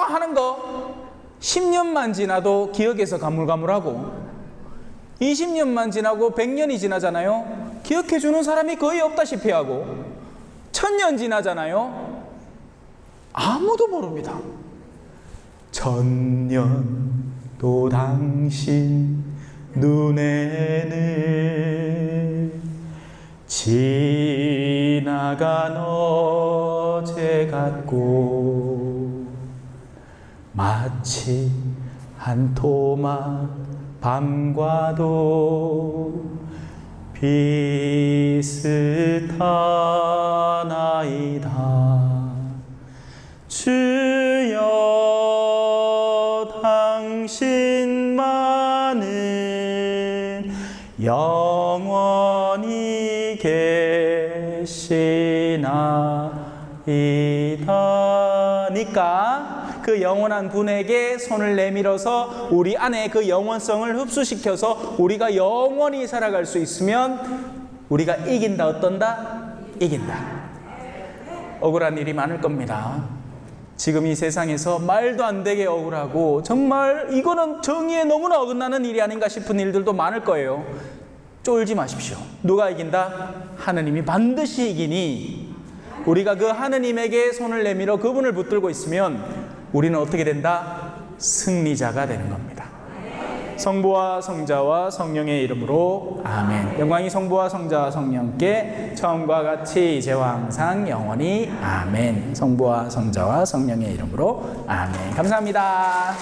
하는 거 10년만 지나도 기억에서 가물가물하고 20년만 지나고 100년이 지나잖아요. 기억해주는 사람이 거의 없다시피 하고 1000년 지나잖아요. 아무도 모릅니다. 1000년도 당신 눈에는 지나간 어제 같고 마치 한 토막 밤과도 비슷하나이다. 주여 당신만은 영원히 계시나이다니까 그 영원한 분에게 손을 내밀어서 우리 안에 그 영원성을 흡수시켜서 우리가 영원히 살아갈 수 있으면 우리가 이긴다. 어떤다? 이긴다. 억울한 일이 많을 겁니다. 지금 이 세상에서 말도 안 되게 억울하고 정말 이거는 정의에 너무나 어긋나는 일이 아닌가 싶은 일들도 많을 거예요. 쫄지 마십시오. 누가 이긴다? 하느님이 반드시 이기니 우리가 그 하느님에게 손을 내밀어 그분을 붙들고 있으면 우리는 어떻게 된다? 승리자가 되는 겁니다. 성부와 성자와 성령의 이름으로 아멘. 영광이 성부와 성자와 성령께 처음과 같이 이제와 항상 영원히 아멘. 성부와 성자와 성령의 이름으로 아멘. 감사합니다.